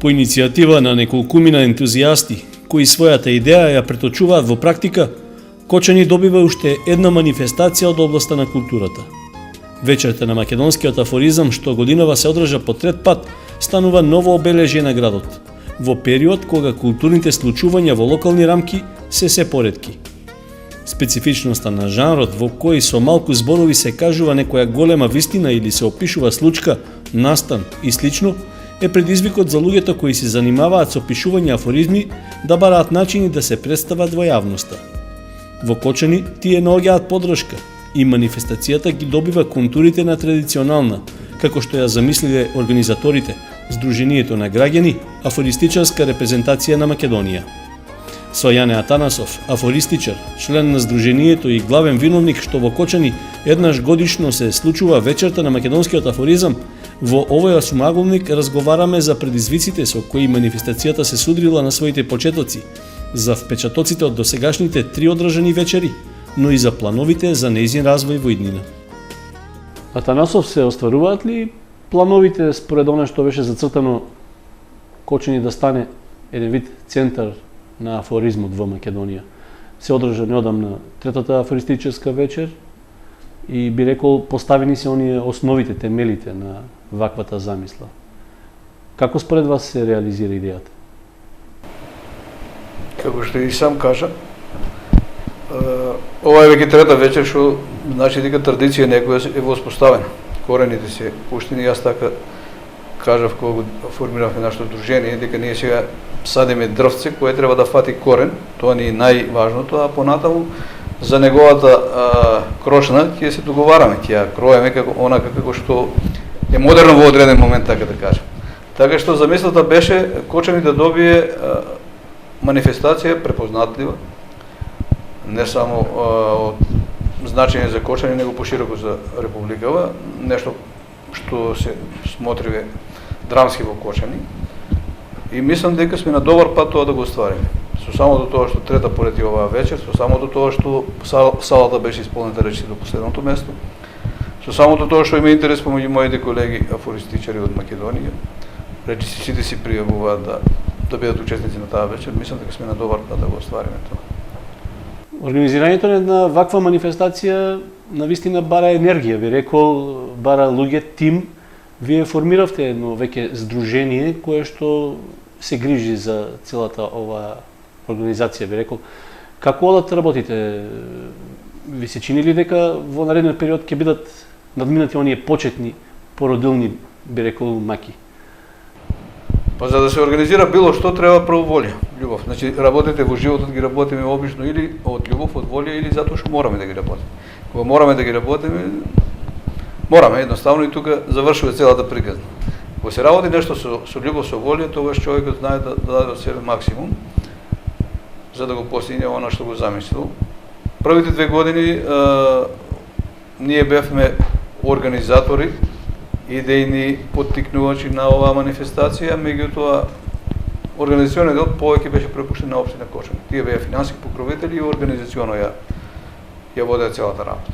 По иницијатива на неколкумина ентузијасти, кои својата идеја ја преточуваат во практика, Кочани добива уште една манифестација од областа на културата. Вечерта на македонскиот афоризам, што годинава се одржа по трет пат, станува ново обележје на градот, во период кога културните случувања во локални рамки се поретки. Специфичноста на жанрот во кој со малку зборови се кажува некоја голема вистина или се опишува случка, настан и слично, е предизвикот за луѓето кои се занимаваат со пишување афоризми да бараат начини да се представат во јавноста. Во Кочани тие наоѓаат подршка и манифестацијата ги добива контурите на традиционална, како што ја замислиле организаторите, Сдруженијето на граѓани, афористичарска репрезентација на Македонија. Со Јане Атанасов, афористичар, член на Сдруженијето и главен виновник што во Кочани еднаш годишно се случува вечерта на македонскиот афоризам, во овој осумаголник разговараме за предизвиците со кои манифестацијата се судрила на своите почетоци, за впечатоците од досегашните 3 одржани вечери, но и за плановите за нејзин развој во иднина. Атанасов, се остваруваат ли плановите според оно што беше зацртано Кочани да стане еден вид центар на афоризмот во Македонија? Се одржа неодамна третата афористичарска вечер и би рекол поставени се оние основите, темелите на ваквата замисла. Како според вас се реализира идејата? Како што и сам кажа, ова е веќе трета вечер што значи дека традиција некоја е воспоставена. Корените се пуштени, јас така кажав кога формиравме нашето дружение, дека ние сега садиме дрвце кое треба да фати корен, тоа ни е најважното, а понатаму за неговата крошна ќе се договараме, ќе ја кроеме како што е модерно во одреден момент, така да кажем. Така што замислата беше Кочани да добие манифестација препознатлива, не само од значење за Кочани, него пошироко за Републикава, нешто што се смотриве драмски во Кочани. И мислам дека сме на добар пат тоа да го оствариме. Со самото тоа што трета полети оваа вечер, со самото тоа што салата беше исполнета речи до последното место, со самото тоа што има интерес помеѓу моите колеги афористичари од Македонија, речиси сите си пријавуваат да бидат учесници на таа вечер, мислам дека сме на добар пат да го оствариме тоа. Организирањето на ваква манифестација навистина бара енергија, би рекол, бара луѓе, тим. Вие формиравте едно веќе здружение кое што се грижи за целата ова организација, би рекол. Како одат работите? Ви се чини ли дека во наредниот период ќе бидат надминати оние почетни, породилни, би рекол, маки? Па за да се организира било што треба прво волја, љубов. Значи работите во животот ги работиме обично или од љубов, од волја или затоа што мораме да ги работиме. Кога мораме да ги работиме, мораме едноставно и тука завршува целата приказна. Кога се работи нешто со љубов, со волја, тогаш човекот знае да даде од себе максимум за да го постигне она што го замислил. Првите 2 години ние бевме организатори, идејни поттикнувачи на оваа манифестација, меѓутоа организационниот дел повеќе беше препуштен на општина Кочани. Тие беа финансиски покровители и организационо ја водеа целата работа.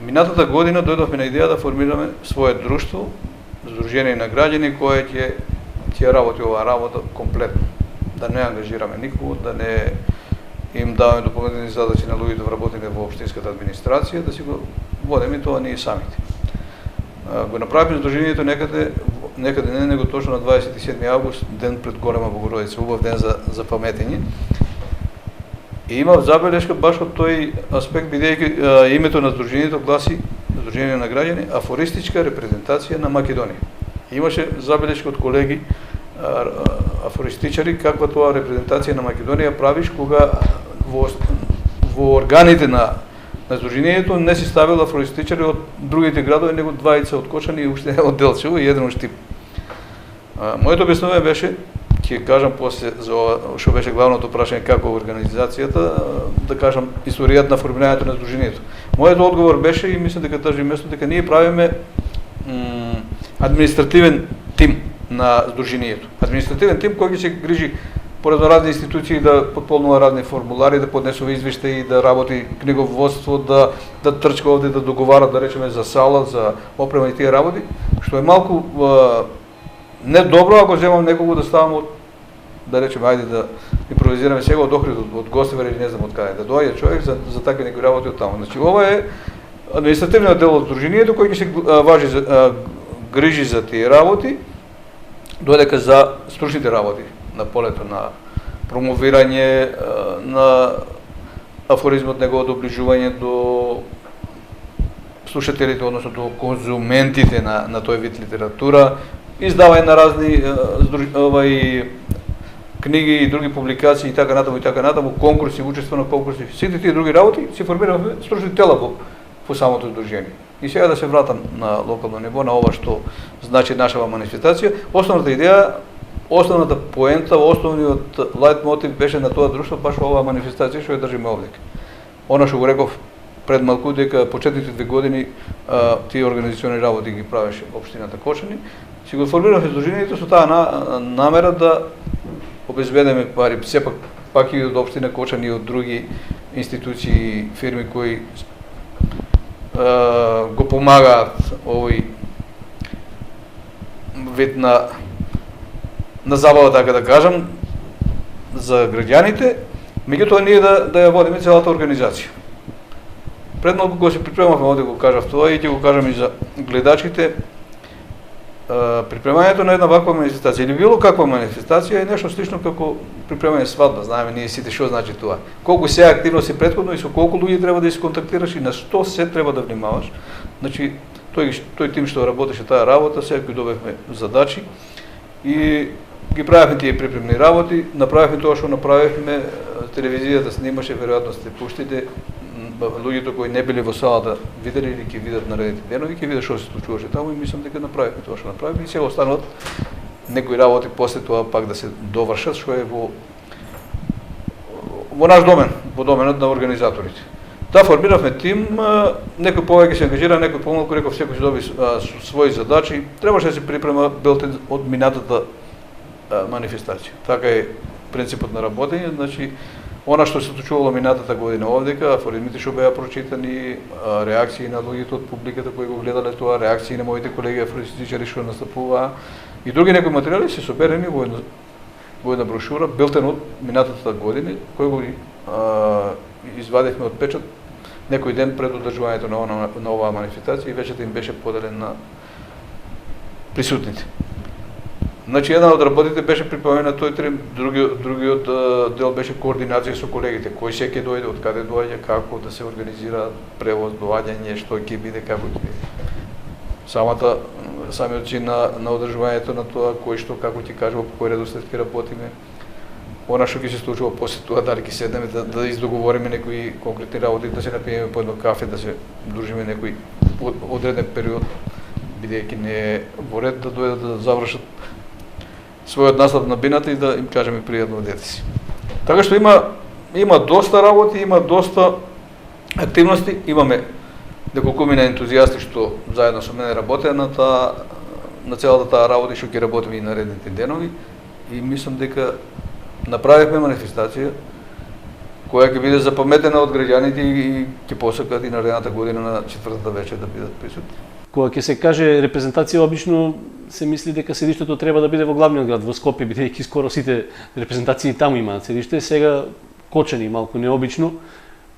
Минатата година дојдовме на идеја да формираме свое друштво, Сдружение на граѓани, кое ќе работи оваа работа комплетно. Да не ангажираме никого, да не им даваме дополнителни задачи на луѓето вработени во општинската администрација, да си го водиме тоа ние самите. Го направивме Сдружението некаде не него точно на 27 август, ден пред Голема Богородица, убав ден за паметење. И имав забелешка баш од тој аспект, бидејќи името на Сдружението гласи Сдружение на граѓани, афористичка репрезентација на Македонија. Имаше забелешка од колеги афористичари каква тоа репрезентација на Македонија правиш кога во органите на Сдружението не си ставил афористичари од другите градови, него 2 од Кочани и уште од Делчево и еден од Штип. Моето објаснување беше, ќе кажам после за ова што беше главното прашање како организацијата, да кажам историјата на формирањето на Сдружението. Мојот одговор беше и мислам дека држи место дека ние правиме административен тим на Сдружението. Административен тим кој ќе се грижи по разни институции да потполнува разни формулари, да поднесува извештаи, да работи книговодство, да трчка овде, да договара, да речеме, за сала, за опрема и тие работи, што е малку не добро ако земам некого да ставам од, да речеме, ајде да импровизираме сега од Охрид, од Гостивар или не знам од каде, да доаѓа човек за такви некои работи од таму. Значи ова е административниот дел од дружинието кој ќе се грижи за тие работи, додека за стручните работи на полето на промовирање на афоризмот, неговото доближување до слушателите, односно до конзументите на тој вид литература, издавање на разни книги и други публикации и така натаму, конкурси, учество на конкурси, сите тие други работи се формиравме стручни тела во самото здружение. И сега да се вратам на локално ниво, на ова што значи нашава манифестација, основната идеја, основната поента, основниот лајт мотив беше на тоа друштво баш оваа манифестација што ја држиме овде. Она што го реков пред малку, дека почетните 2 години тие организациони работи ги правеше општината Кочани, си го формиравме здружението со таа намера да обезбедеме пари, сепак пак и од општина Кочани и од други институции и фирми кои го помагаат овој вид на забава, така да кажам, за граѓаните, меѓутоа ние да ја водиме целата организација. Пред малку кога се припремавме, овде го кажав тоа и ќе го кажам и за гледачите, припремањето на една ваква манифестација или било каква манифестација е нешто слично како припремање свадба, знаеме ние сите што значи тоа. Колку се активност е претходно и со колку луѓе треба да се контактираш и на што се треба да внимаваш. Значи тој тим што работеше таа работа, секој добевме задачи и ги правевме тие припремни работи, направивме тоа што направивме, телевизијата снимаше, веројатно сте пуштите, луѓето кои не били во салата видели или ќе видат наредните денови, ќе видат што се случуваше таму и мислам дека направивме тоа што направивме и сега остануваат некои работи после тоа пак да се довршат, што е во наш домен, во доменот на организаторите. Да, формиравме тим, некој повеќе се ангажира, некој помалку, реков секој се доби своји задачи. Требаше да се припрема белтен од минатата манифестација. Така е принципот на работење, значи она што се случувало минатата година овдека, афоризмите што беа прочитани, реакции на луѓето од публиката кои го гледале тоа, реакции на моите колеги афористичари што настапуваа и други некои материјали се соберени во една брошура, белтен од минатата година, кој го извадивме од печат некој ден пред одржувањето на оваа манифестација и вече им беше поделен на присутните. Значи, една од работите беше припомнена на тој трим, другиот дел беше координација со колегите, кој се ќе дојде, од каде доаѓа, како да се организира превоз, доаѓање, што ќе биде, како ќе биде. Самиот чин на одржувањето на тоа, кој што, како ќе кажува, по кој редослед ќе работиме. Она што ќе се случува после тоа, дали ќе седнеме да издоговориме некои конкретни работи, да се напиеме по едно кафе, да се дружиме некој одреден период, бидејќи не е во ред да дојдат да завршат својот настап на бината и да им кажеме пријатно од дете си. Така што има доста работи, има доста активности, имаме неколкумина ентузијасти што заедно со мене работеа на целата таа работа што ќе работиме и наредните денови и мислам дека направивме манифестација која ќе биде запаметена од граѓаните и ќе посакат и наредната година на 4-та вечер да бидат присутни. Кога ќе се каже репрезентација, обично се мисли дека седиштето треба да биде во главниот град, во Скопје, бидејќи скоро сите репрезентации таму имаат седиште. Сега Кочани малку необично.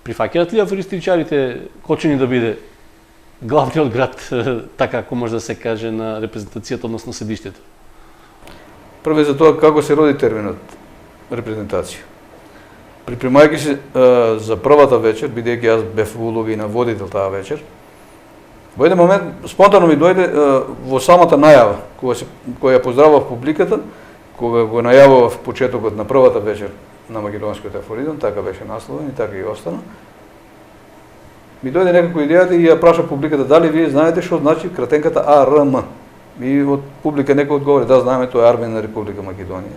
Прифаќаат ли афористичарите Кочани да биде главниот град, така ако може да се каже, на репрезентацијата, односно седиштето? Прво за тоа како се роди терминот репрезентација. Припремајќи се за првата вечер, бидејќи јас бев во улога и на водител таа вечер, во еден момент спонтано ми дојде во самата најава, која ја поздравав публиката, кога го најавував почетокот на првата вечер на македонскиот афоризам, така беше насловен и така и остана. Ми дојде некако идејата и ја праша публиката дали вие знаете што значи кратенката АРМ. И од публика некој одговори да знаеме, тоа е Армена Република Македонија.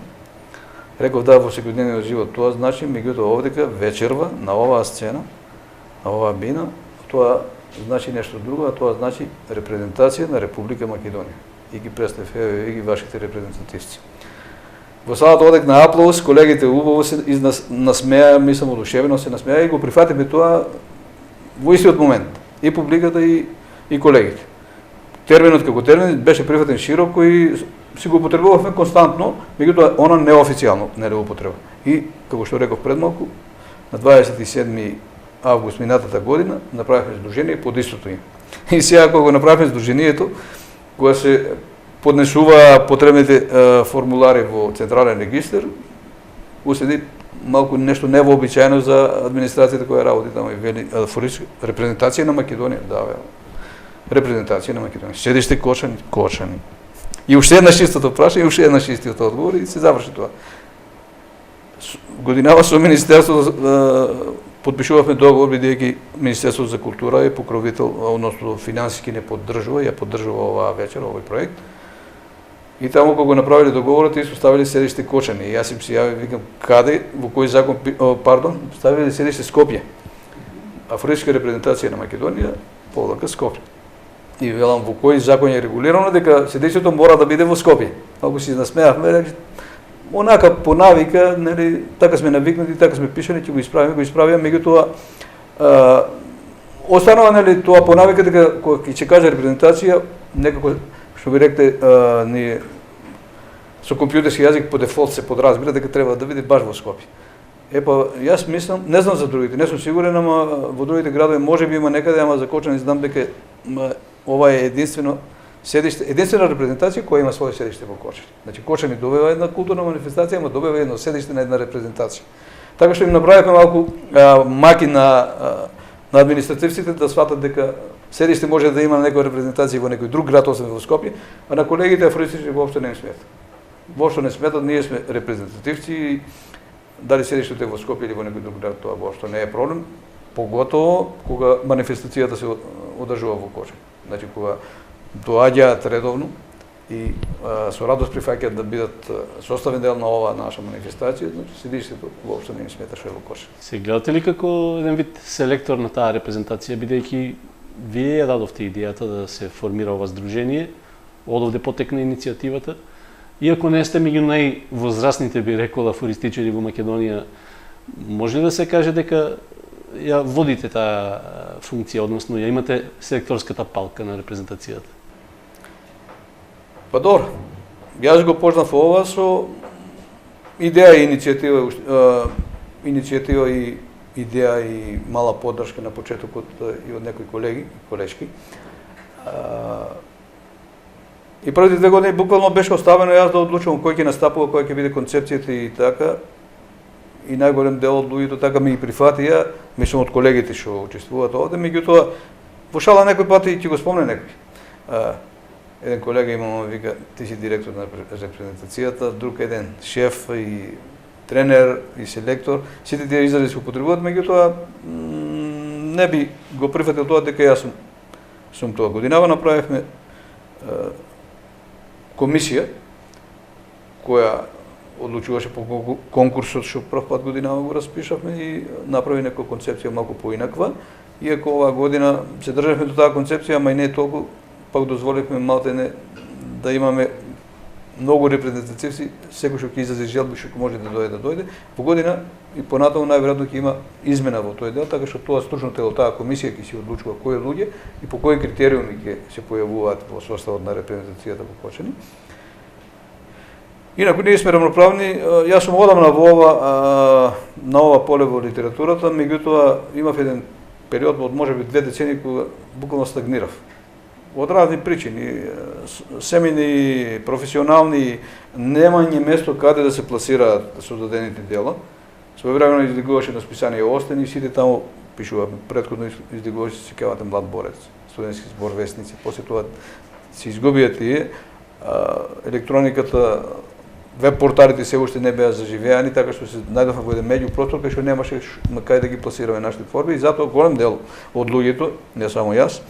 Реков да, во секојдневниот живот тоа значи, меѓутоа овдека вечерва на оваа сцена, на оваа бина, тоа значи нешто друго, а тоа значи репрезентација на Република Македонија. И ги представи и ги вашите репрезентативци. Во салата одек на аплауз, колегите убаво се насмеа, мислам одушевено се насмеа и го прифатиме тоа во истиот момент. И публиката и колегите. терминот како термин беше прифатен широко и си го употребувавме константно, меѓутоа она неофицијално не го употреба. И како што реков пред малку, на 27 август минатата година направивме здружение под истото име. И сега кога го направивме здружението, кога се поднесува потребните формулари во централен регистер, уседи малку нешто невообичаено за администрацијата која работи таму и вели репрезентација на Македонија, да, репрезентација на Македонија. Седиште Кочани. И уште еднаш истото праша, и уште еднаш истото одговор и се заврши тоа. Годинава со Министерството подпишувавме договор, бидејќи Министерството за култура е покровител, односно финансиски не поддржува, ја поддржува оваа вечер, овој проект. И таму кога го направиле договорот, и ставиле седиште Кочани. И јас им се јавив, викам, каде, во кој закон, ставиле седиште Скопје. Афричка репрезентација на Македонија, повлака Скопје. И велам, во кој закон е регулирано дека седишето мора да биде во Скопје. Ако си насмеавме, рече, онака по навика, нели, така сме навикнати, така сме пишани, ќе го исправиме, меѓутоа останува, нели, тоа по навика дека кога ќе каже репрезентација, некако што ви ректе, ние со компјутерски јазик по дефолт се подразбира дека треба да биде баш во Скопје. Епа, јас мислам, не знам за другите, не сум сигурен, ама во другите градови можеби има некаде, ама за Кочани знам дека ова е единствено седиште, единствена репрезентација која има своје седиште во Кочани. Значи Кочани добива една културна манифестација, ама добива едно седиште на една репрезентација. Така што им направивме малку маки на административците да сватат дека седиште може да има некоја репрезентација во некој друг град освен во Скопје, а на колегите афроистички воопшто не им смета. Воопшто не сметат, ние сме репрезентативци, дали седиштето е во Скопје или во некој друг град, тоа воопшто не е проблем, поготово кога манифестацијата се одржува во Кочани. Значи кога доаѓаат редовно и со радост прифаќаат да бидат составен дел на оваа наша манифестација, значи седиштето воопшто не им смета што е во Кочани. Се гледате ли како еден вид селектор на таа репрезентација, бидејќи вие ја дадовте идејата да се формира ова здружение, одовде потекна иницијативата, иако не сте меѓу највозрастните, би рекол, афористичари во Македонија, може ли да се каже дека ја водите таа функција, односно ја имате селекторската палка на репрезентацијата? Па добро, јас го почнав ова со идеја и иницијатива и идеја и мала поддршка на почетокот и од некои колеги и колешки. И првите 2 години буквално беше оставено јас да одлучувам кој ќе настапува, која ќе биде концепцијата и така. И најголем дел од луѓето така ми ги прифатија, мислам од колегите што учествуваат овде, меѓутоа во шала некој пат и ќе го спомне некој. Еден колега имам, вика, ти си директор на репрезентацијата, друг еден шеф и тренер и селектор, сите тие изрази се употребуваат, меѓутоа не би го прифатил тоа дека јас сум тоа. Годинава направивме комисија која одлучуваше по конкурсот што прв пат годинава го распишавме и направи некоја концепција малку поинаква. Иако оваа година се државме до таа концепција, ама и не толку, пак дозволивме малтене да имаме многу репрезентативци, секој што ќе излезе желби што може да дојде. По година и понатаму најверојатно ќе има измена во тој дел, така што тоа стручно тело, таа комисија ќе се одлучува кои луѓе и по кои критериуми ќе се појавуваат во составот на репрезентацијата во Кочани. Инаку ние сме рамноправни, јас сум одамна на ова поле во литературата, меѓутоа имав еден период од можеби 2 децении кога буквално стагнирав. Од разни причини, семейни, професионални, немање место каде да се пласираат создадените дела. Своевремено издигуваше на списание Остен и сите таму пишувавме. Претходно издигуваше се кавате Млад борец, студентски збор, вестници. После тоа се изгубија тие, електрониката, веб порталите се уште не беа заживеани, така што се најдовме во еден меѓупростор кај што немаше кај да ги пласираме нашите творби и затоа голем дел од луѓето, не само јас,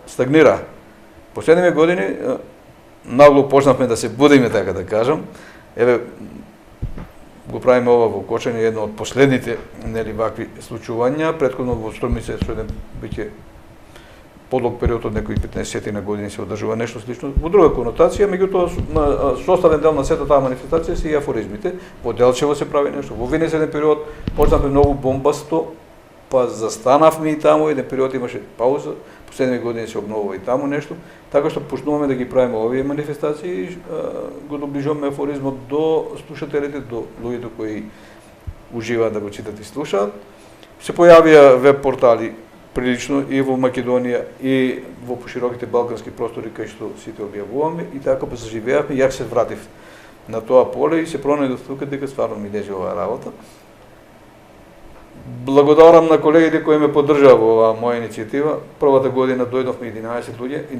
стагнира. Последниве години нагло почнавме да се будиме, така да кажам. Еве го правиме ова во Кочани, едно од последните нели вакви случувања, претходно во Струмица со еден биќе подлог период од некои 15 на години се одржува нешто слично во друга конотација, меѓутоа составен дел на сета таа манифестација се и афоризмите. Во Делчево се прави нешто. Во Винес еден период почнавме многу бомбасто, па застанавме и таму, еден период имаше пауза, последните години се обновува и таму нешто, така што почнуваме да ги правиме овие манифестации, го доближуваме афоризмот до слушателите, до луѓето кои уживаат да го читат и слушаат. Се појавија веб портали прилично и во Македонија и во пошироките балкански простори кај што сите објавуваме и така заживеавме, јак се вратив на тоа поле и се пронајдов тука дека стварно ми лежи оваа работа. Благодарам на колегите кои ме поддржаа во оваа моја иницијатива. Првата година дојдовме 11 луѓе и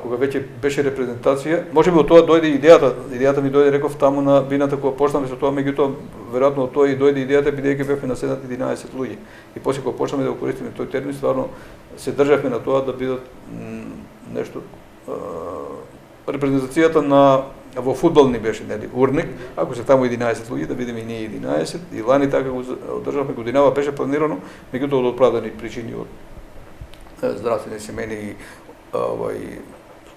кога веќе беше репрезентација, можеби од тоа дојде идејата ми дојде реков таму на бината кога почнаме со тоа, меѓутоа веројатно од тоа и дојде идејата бидејќи бевме наседнати 11 луѓе. И после кога почнаме да го користиме тој термин, стварно се државме на тоа да бидат нешто репрезентацијата на во фудбал ни беше, нели, урник, ако се таму 11 луѓе, да видиме и ние 11, и лани така го одржавме, годинава беше планирано, меѓутоа од оправдани причини од здравствени, семени и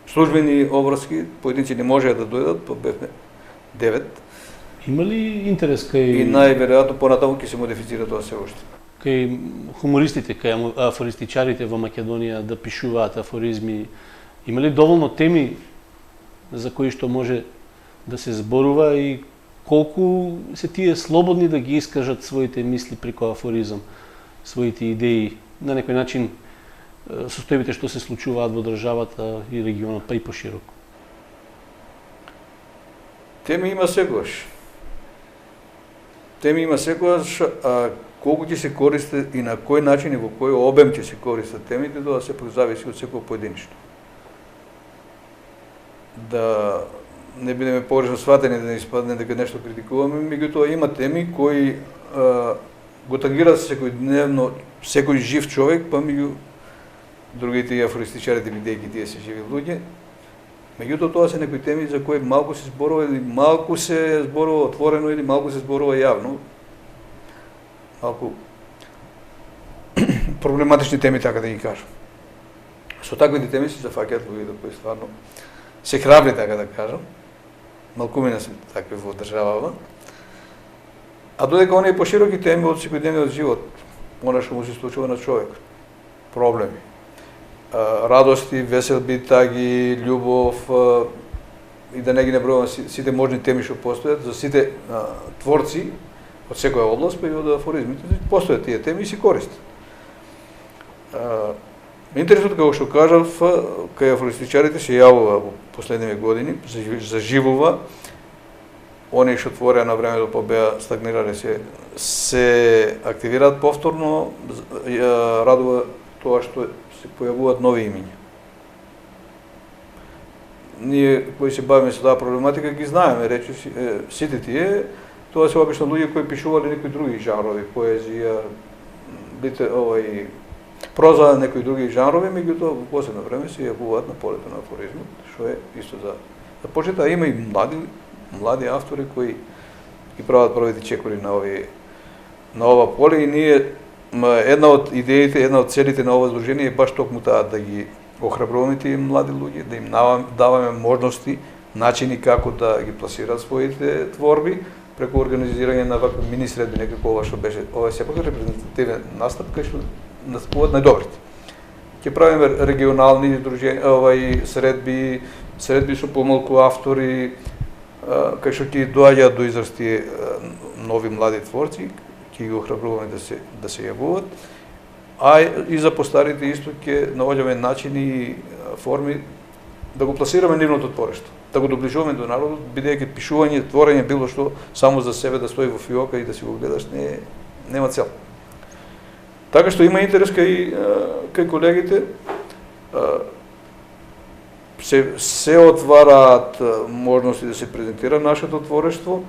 службени обврски, поединци не можеа да дојдат, па бевме 9. Има ли интерес кај... И најверојатно понатаму ќе се модифицира тоа се уште. Кај хумористите, кај афористичарите во Македонија да пишуваат афоризми, има ли доволно теми за кои што може да се зборува и колку се тие слободни да ги искажат своите мисли преку афоризам, своите идеи, на некој начин состојбите што се случуваат во државата и регионот, па и пошироко? Теми има секогаш. Теми има секогаш, а колку ќе се користи и на кој начин и во кој обем ќе се користат темите, тоа сепак зависи од секој поединечно. Да не бидеме погрешно сватени, да не испадне дека нешто критикуваме, меѓутоа има теми кои го тангираат секојдневно секој жив човек, па меѓу другите и афористичарите, бидејќи тие се живи луѓе. Меѓутоа тоа се некои теми за кои малку се зборува или малку се зборува отворено или малку се зборува јавно. Малку проблематични теми, така да ги кажам. Со таквите теми се зафаќаат луѓето кои стварно се храбри, така да кажам. Малкумина се такви во државава. А додека оние пошироки теми од секојдневниот живот, она што му се случува на човек, проблеми, радости, веселби, таги, љубов, и да не ги набројувам сите можни теми што постојат, за сите творци од секоја област, па и од афоризмите, постојат тие теми и се користат. Интересот, како што кажав, кај афористичарите се јавува во последниве години, заживува. Оние што твореа на времето па беа стагнирале се активираат повторно, радува тоа што се појавуваат нови имиња. Ние кои се бавиме со таа проблематика ги знаеме, речиси, сите тие, тоа се обично луѓе кои пишувале некои други жанрови, поезија, проза, некои други жанрови, меѓутоа во последно време се јавуваат на полето на афоризмот, што е исто за почета. Има и млади автори кои ги прават првите чекори на ова поле и ние една од идеите, една од целите на ова здружение е баш токму таа да ги охрабруваме тие млади луѓе, да им даваме можности, начини како да ги пласираат своите творби преку организирање на вакви мини средби, некако ова што беше, ова е сепак репрезентативен настап кај што настапуваат најдобрите. Ќе правиме регионални здруженија, средби со помалку автори, кај што ќе доаѓаат до израз тие нови млади творци, ќе ги охрабруваме да се јавуваат, а и за постарите исто ќе наоѓаме начини и форми да го пласираме нивното творештво, да го доближуваме до народот, бидејќи пишување, творење било што само за себе да стои во фиока и да си го гледаш нема цел. Така што има интерес кај колегите, се отвараат можности да се презентира нашето творештво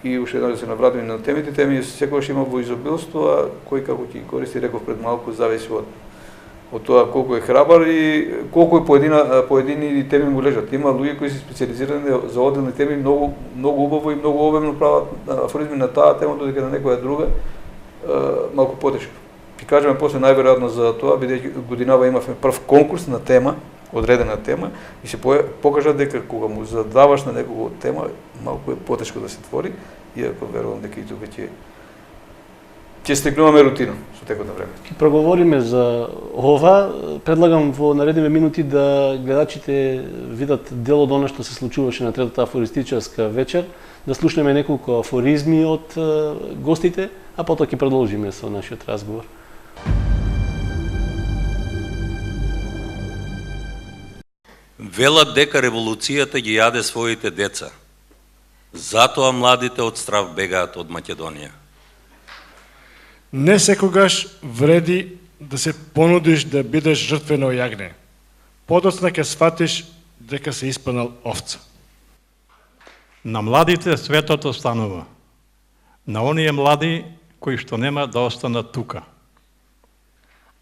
и уште еднаш да се навратиме на темите. Теми секогаш има во изобилство, а кој како ќе ги користи, реков пред малку, зависи од тоа колку е храбар и колку поедини теми му лежат. Има луѓе кои се специализирани за одделни теми, многу убаво и многу обемно прават афоризми на таа тема, додека на некоја друга малку потешко. Ќе кажеме после најверојатно за тоа, бидејќи годинава имавме прв конкурс на тема, одредена тема, и се покажа дека кога му задаваш на некого тема, малку е потешко да се твори, иако верувам дека и тука ќе ќе стекнуваме рутина со текот на време. Ке проговориме за ова. Предлагам во наредните минути да гледачите видат дел од она што се случуваше на третата афористичарска вечер, да слушнеме неколку афоризми од гостите, а потоа ќе продолжиме со нашиот разговор. Велат дека револуцијата ги јаде своите деца. Затоа младите од страв бегаат од Македонија. Не секогаш вреди да се понудиш да бидеш жртвено јагне. Подоцна ќе сватиш дека се испанал овца. На младите светот останува. На оние млади кои што нема да останат тука.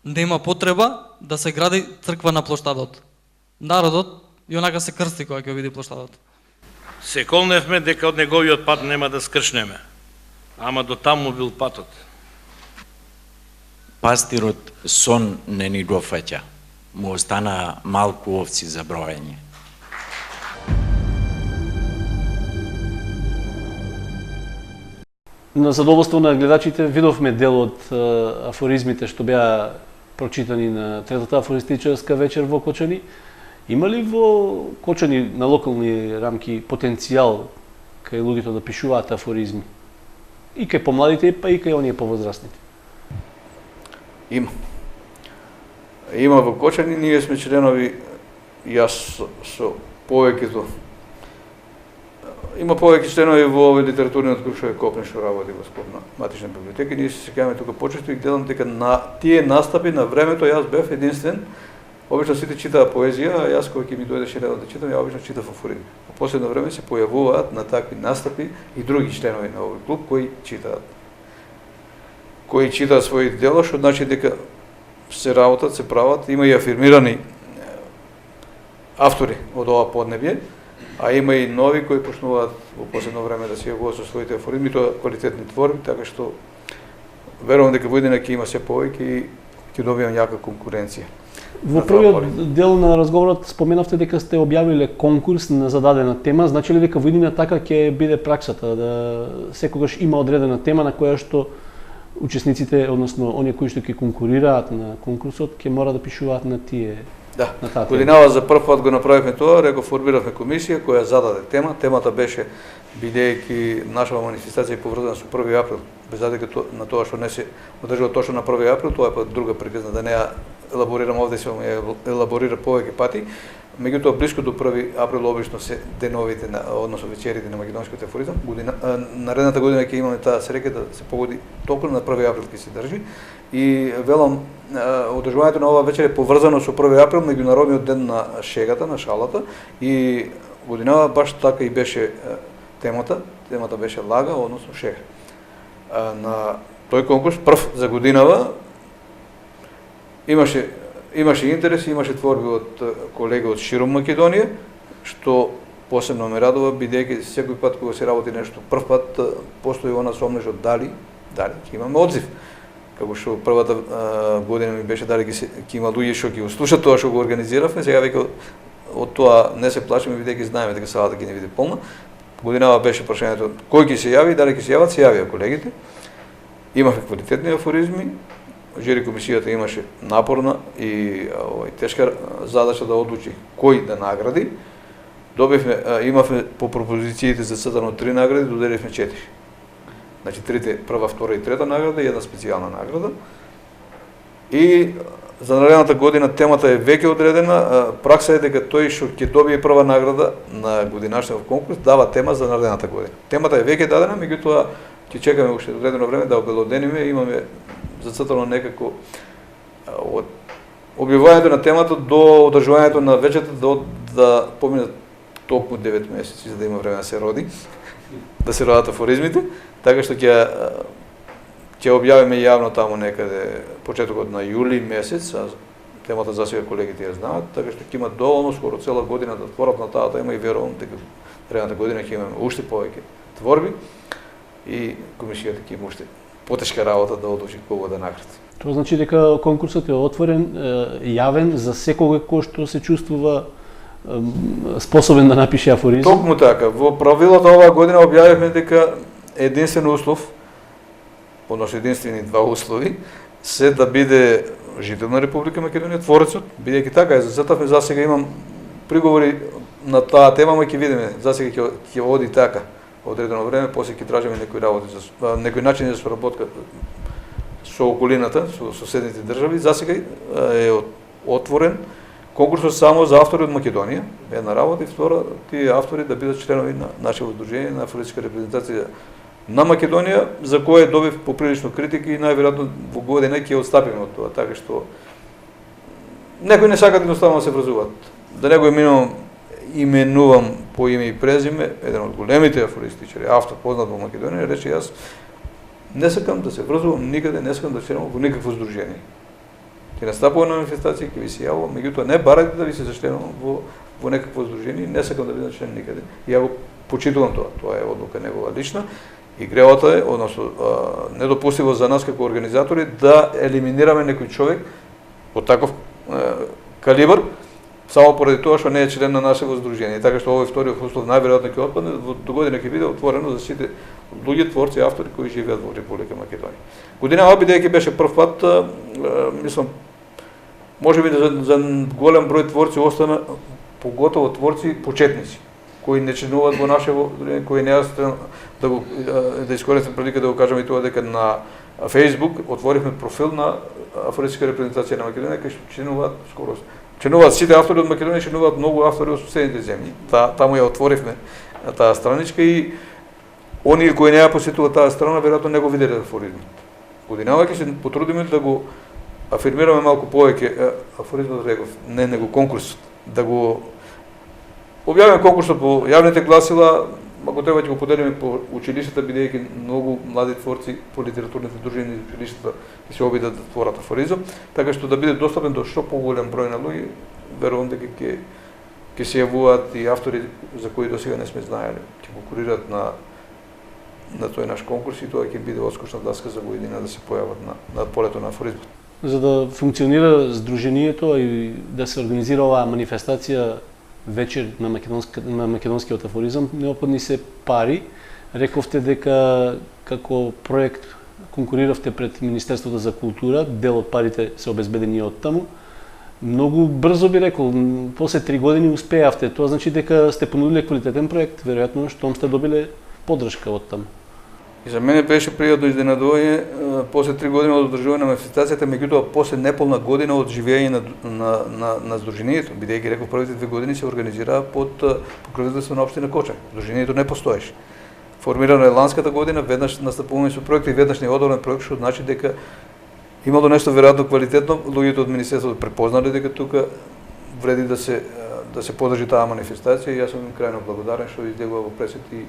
Нема потреба да се гради црква на плоштадот. Народот и онака се крсти кога ќе види плоштадот. Се колневме дека од неговиот пат нема да скршнеме, ама до таму бил патот. Пастирот сон не ни го фаќа, му остана малку овци за броење. На задоволство на гледачите видовме дел од афоризмите што беа прочитани на третата афористичарска вечер во Кочани. Има ли во Кочани на локални рамки потенцијал кај луѓето да пишуваат афоризми? И кај помладите, па и кај оние повозрастните? Има. Има во Кочани, ние сме членови, јас со повеќето. Има повеќе членови во овој литературниот круг што е Копнеш што работи во Скопна матична библиотека. Ние се сеќаваме тука почесто и гледам дека на тие настапи на времето јас бев единствен. Обично сите читаа поезија, а јас кога ќе ми дојдеше редот да читам, ја обично читав афоризми. Во последно време се појавуваат на такви настапи и други членови на овој клуб кои читаат своји дела, што значи дека се работат, се прават, има и афирмирани автори од ова поднебје, а има и нови кои почнуваат во последно време да се јавуваат со своите афоризми, тоа квалитетни творби, така што верувам дека во иднина ќе има се повеќе и ќе добијам јака конкуренција. Во првиот дел на разговорот споменавте дека сте објавиле конкурс на зададена тема. Значи ли дека во иднина така ќе биде праксата, да секогаш има одредена тема на која што учесниците, односно оние кои што ќе конкурираат на конкурсот, ќе мора да пишуваат на тие? Да, на таа тема. годинава за прв пат го направивме тоа, формиравме комисија која зададе тема. Темата беше, бидејќи нашава манифестација е поврзана со 1 април, без задека на тоа што не се одржува точно на 1 април, тоа е па друга приказна, да не ја елаборирам овде, се елаборира повеќе пати. Меѓутоа, блиску до 1 април обично се деновите, односно вечерите на македонскиот афоризам. Наредната година ќе имаме таа среќа да се погоди токму на 1 април ќе се држи. И велам, одржувањето на оваа вечер е поврзано со 1 април, меѓународниот ден на шегата, на шалата, и годинава баш така и беше темата. Темата беше лага, односно шега. На тој конкурс, прв за годинава, имаше интерес, имаше творби од колеги од широм Македонија, што посебно ме радува, бидејќи секој пат кога се работи нешто, прв пат постои она сомнежот дали ќе имаме одзив. Како што првата година ми беше дали ќе има луѓе што ќе го слушат тоа што го организиравме, сега веќе од тоа не се плашиме, бидејќи знаеме дека салата ќе не биде полна. Годинава беше прашањето кој ќе се јави, дали ќе се јават, се јавија колегите. Имавме квалитетни афоризми. Жири комисијата имаше напорна и тешка задача да одлучи кој да награди. Имавме по пропозициите за цртано 3 награди, доделивме 4. Значи трите, прва, втора и трета награда и една специјална награда. И за наредната година темата е веќе одредена. Пракса е дека тој што ќе добие прва награда на годинашниот конкурс дава тема за наредната година. Темата е веќе дадена, меѓутоа ќе чекаме уште одредено време да обелодениме. Имаме зацртано некако од објавувањето на темата до одржувањето на вечерта да поминат токму 9 месеци за да има време да се роди, да се родат афоризмите, така што ќе објавиме јавно таму некаде почетокот на јули месец, а темата за сега колегите ја знаат, така што ќе има доволно скоро цела година да творат на таа тема и верувам дека наредната година ќе имаме уште повеќе творби и комисијата ќе има уште потешка работа да одлучи кого да награди. Тоа значи дека конкурсот е отворен, јавен за секој кој што се чувствува способен да напише афоризм. Токму така. Во правилото оваа година објавивме дека единствен услов односно единствени два услови, се да биде жител на Република Македонија, творецот, бидејќи така е, затоа засега имам приговори на таа тема, ама ќе видиме, засега ќе оди така одредено време, после ќе тражиме некои работи, некои начини за соработка со околината, со соседните држави. Засега е отворен конкурсот само за автори од Македонија, една работа, и втора, тие автори да бидат членови на нашето удружение, на афроатска репрезентација на Македонија, за кое добив поприлично критики и најверојатно во година ќе отстапиме од тоа, така што некои не сакат едноставно да се врзуваат. Да не го именувам по име и презиме, еден од големите афористичари, автор познат во Македонија, рече јас не сакам да се врзувам никаде, не сакам да членувам во никакво здружение. Ќе настапува на манифестација, ќе ви се јавувам, меѓутоа не барајте да ви се зачленувам во некакво здружение, не сакам да бидам член никаде. И ја го почитувам тоа. Тоа е одлука негова лична. И гревата е, односно недопустиво за нас како организатори да елиминираме некој човек од таков калибар само поради тоа што не е член на нашето здружение. Така што овој вториот услов најверојатно ќе отпадне, до година ќе биде отворено за сите луѓе, творци и автори кои живеат во Република Македонија. Годинава, бидејќи беше прв пат, мислам, можеби за голем број творци остана, поготово творци почетници, кои не членуваат во нашето, кои не да искористам прилика да го кажам и тоа дека на Facebook отворивме профил на афроатска репрезентација на Македонија, кај што членуваат сите автори од Македонија, членуваат многу автори од соседните земји. Таму ја отворивме таа страничка и оние кои не ја посетуваат таа страна, веројатно не го виделе афоризмот. Годинава ќе се потрудиме да го афирмираме малку повеќе афоризмот, реков, не него конкурсот, да го објавиме конкурсот по јавните гласила, ако треба ќе го поделиме по училиштата, бидејќи многу млади творци по литературните дружини и училиштата ќе се обидат да творат афоризам, така што да биде достапен до што поголем број на луѓе, верувам дека ќе се јавуваат и автори за кои досега не сме знаеле, ќе конкурираат на тој наш конкурс и тоа ќе биде отскочна даска за воедина да се појават на полето на афоризмот. За да функционира здруженијето и да се организира оваа манифестација вечер на македонскиот афоризам, неопходни се пари. Рековте дека како проект конкуриравте пред Министерството за култура, дел од парите се обезбедени од таму. Многу брзо би рекол, после 3 години успеавте. Тоа значи дека сте понудиле квалитетен проект, веројатно штом сте добиле поддршка од таму. И за мене беше пријатно изненадување после 3 години од одржување на манифестацијата, меѓутоа после неполна година од живење на здружението, бидејќи реков првите 2 години се организираа под покровителство на општина Кочани. Здружението не постоеше. Формирана е ланската година, веднаш настапуваме со проект и веднаш не одобрен проект, што значи дека имало нешто веројатно квалитетно, луѓето од министерството препознале дека тука вреди да се подржи таа манифестација и јас сум им крајно благодарен што излегува во пресет и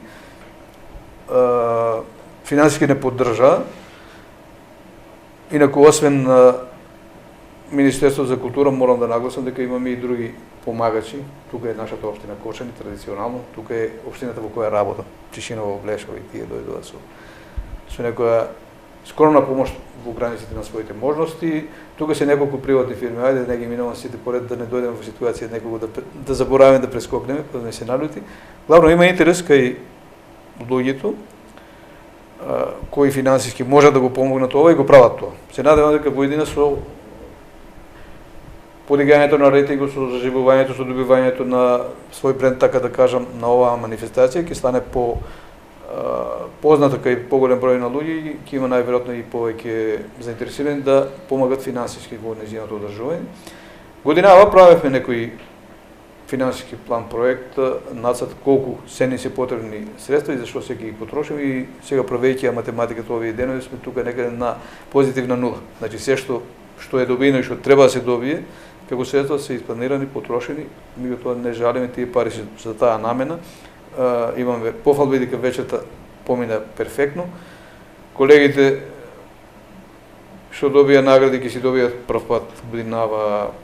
финансиски не поддржа. Инаку, освен Министерството за култура, морам да нагласам дека имаме и други помагачи. Тука е нашата општина Кочани, традиционално. Тука е општината во која работам. Чишиново, Блешко и тие дојдоа со некоја скромна помош во границите на своите можности. Тука се неколку приватни фирми. Ајде да не ги минувам сите поред, да не дојдеме во ситуација некого да забораваме да прескокнеме, па да не се налути. Главно има интерес кај луѓето кои финансиски можат да го помогнат ова и го прават тоа. Се надевам дека воедина со подигањето на рейтингот, со заживувањето, со добивањето на свој бренд, така да кажам, на оваа манифестација ќе стане позната кај поголем број на луѓе и ќе има најверојатно и повеќе заинтересирани да помагат финансиски во нејзиното одржување. Годинава правевме некои финансиски план проект, нацрт колку се ни се потребни средства и зашто се ги потрошиме и сега правејќи математиката овие денови сме тука некаде на позитивна нула. Значи се што е добиено и што треба да се добие, како средства се испланирани, потрошени, меѓутоа не жалиме тие пари за таа намена. Имаме пофалби дека вечерта помина перфектно. Колегите што добија награди ќе си добијат прв пат годинава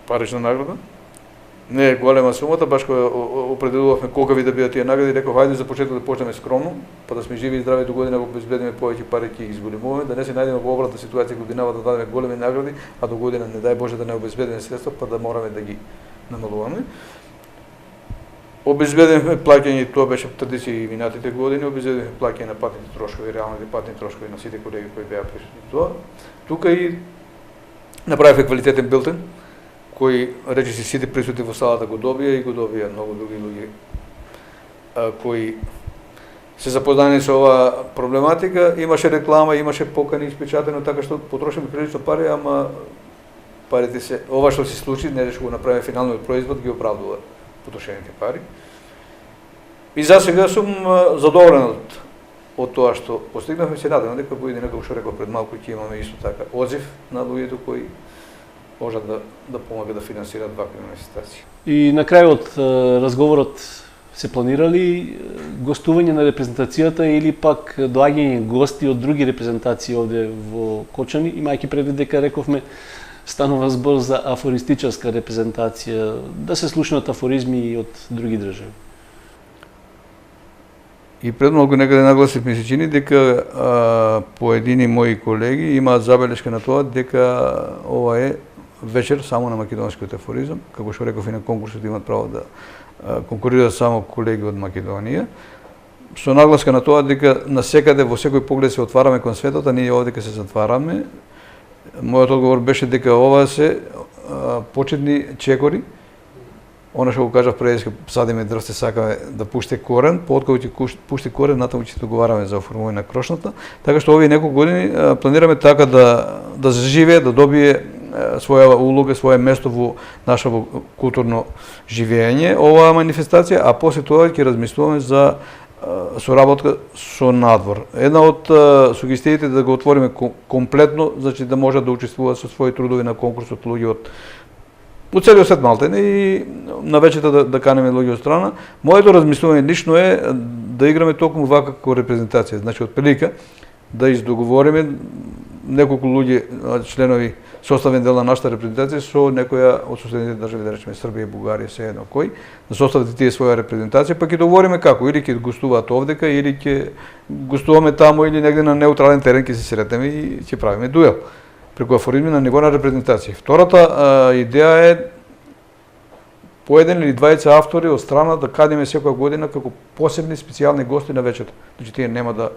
парична награда. Не е голема сумата, баш кога определувавме колка ви да бидат тие награди, реков хајде за почеток да почнеме скромно, па да сме живи и здрави до година го обезбедиме повеќе пари ќе ги изголемуваме, да не се најдеме во обратна ситуација годинава да дадеме големи награди, а до година не дај Боже да не обезбедиме средства, па да мораме да ги намалуваме. Обезбедивме плаќање, тоа беше традиција и минатите години, обезбедивме плаќање на патните трошкови, реалните патни трошкови на сите колеги кои беа присутни тоа. Тука и направивме квалитетен билтен, кој речиси сите присутни во салата го добија и го добија многу други луѓе кои се запознани со оваа проблематика. Имаше реклама, имаше покани испечатено, така што потрошиме прилично пари, ама парите се, ова што се случи, не што го направиме финалниот производ, ги оправдува потрошените пари. И за сега сум задоволен од тоа што постигнавме. Се надевам дека во иднина, како што реков пред малку, ќе имаме исто така одзив на луѓето кои можат да помагат да финансираат вакви манифестации. И на крајот разговорот се планирали гостување на репрезентацијата или пак доаѓање гости од други репрезентации овде во Кочани, имајќи предвид дека рековме станува збор за афористичарска репрезентација, да се слушнат афоризми и од други држави. И пред малку некаде нагласив, ми се чини дека поедини мои колеги имаат забелешка на тоа дека ова е вечер само на македонскиот афоризам, како што реков и на конкурсот имаат право да конкурираат само колеги од Македонија, со нагласка на тоа дека насекаде во секој поглед се отвараме кон светот, а ние овде дека се затвараме. Мојот одговор беше дека ова се почетни чекори. Она што го кажав преска, садиме дрвце, сакаме да пуште корен, откако ќе пуште корен, натаму ќе договараме за оформување на крошната. Така што овие неколку години планираме така да заживее, да добие своја улога, своје место во нашето културно живење оваа манифестација, а после тоа ќе размислуваме за соработка со надвор. Една од сугестиите да го отвориме комплетно, значи да можат да учествуваат со своји трудови на конкурсот луѓе од целиот свет малтене и на вечерта да канеме луѓе од страна. Моето размислување лично е да играме токму вака како репрезентација, значи од прилика да издоговориме неколку луѓе, членови, составен дел на нашата репрезентација со некоја од соседните држави, да речеме Србија, Бугарија, сеедно кој, да состават тие своја репрезентација, па ќе договориме како, или ќе гостуваат овдека, или ќе гостуваме таму, или негде на неутрален терен ќе се сретнеме и ќе правиме дуел преку афоризми на ниво на репрезентација. Втората идеја е поеден или двајца автори од страна да кадиме секоја година како посебни специјални гости на вечерта. Значи тие нема да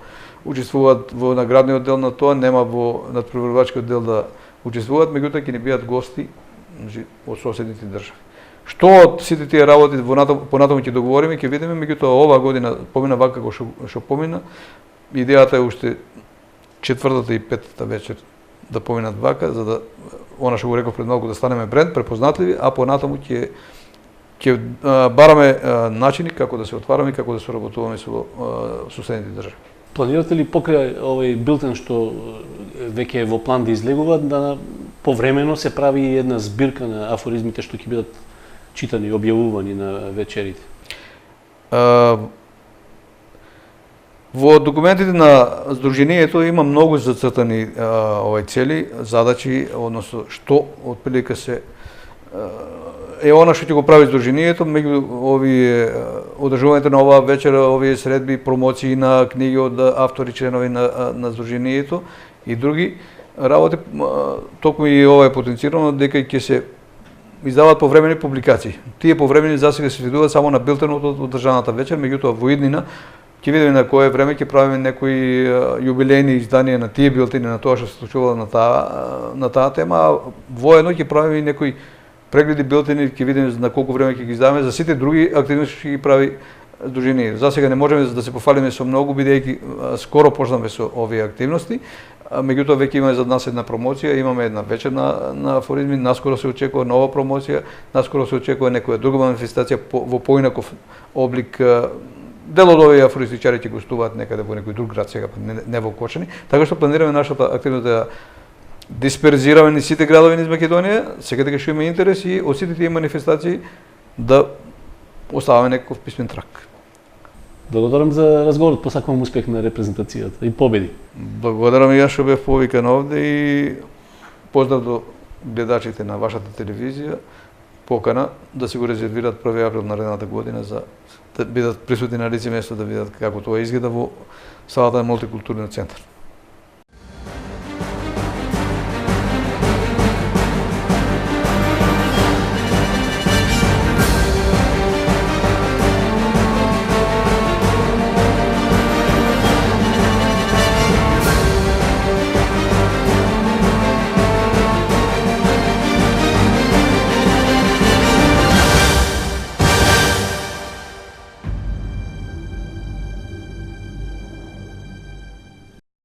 учествуваат во наградниот дел на тоа, нема во надпреварувачкиот дел да учествуваат, меѓутоа ќе ни бидат гости, значи, од соседните држави. Што од сите тие работи понатаму ќе договориме, ќе видиме, меѓутоа оваа година помина вака како што помина. Идејата е уште четвртата и петата вечер да поминат вака, за да, она што го реков пред малку, да станеме бренд, препознатливи, а понатаму ќе бараме начини како да се отвараме и како да соработуваме со соседните држави. Планирате ли покрај овој билтен што веќе е во план да излегува, да повремено се прави една збирка на афоризмите што ќе бидат читани и објавувани на вечерите? Во документите на Сдруженијето има многу зацртани цели, задачи, односно што отприлика се е она што ќе го прави Сдруженијето, меѓу овие одржувањето на оваа вечера, овие средби, промоции на книги од автори, членови на Сдруженијето и други работи, токму и ова е потенцирано дека ќе се издаваат повремени публикации. Тие повремени засега се видуваат само на билтенот од одржаната вечер, меѓутоа во иднина ќе видиме на кое време ќе правиме некои јубилејни изданија на тие билтени, на тоа што се случувало на таа тема, а воедно ќе правиме и некои прегледи билтени, ќе видиме на колку време ќе ги издаваме за сите други активности што ги прави Сдруженијето. За сега не можеме да се пофалиме со многу, бидејќи скоро почнаме со овие активности, меѓутоа веќе имаме за нас една промоција, имаме една вечер на афоризми, наскоро се очекува нова промоција, наскоро се очекува некоја друга манифестација во поинаков облик. Дел од овие афористичари ќе гостуваат некаде во некој друг град сега, не во Кочани, така што планираме нашата активност да дисперзираме низ сите градови низ Македонија, сега дека што има интерес и од сите тие манифестации да оставаме некаков писмен трак. Благодарам за разговорот, посакувам успех на репрезентацијата и победи. Благодарам и јас што бев повикан овде и поздрав до гледачите на вашата телевизија. Покана да се го резервираат 1 април наредната година за да бидат присутни на лице место, да видат како тоа изгледа во салата на мултикултурниот центар.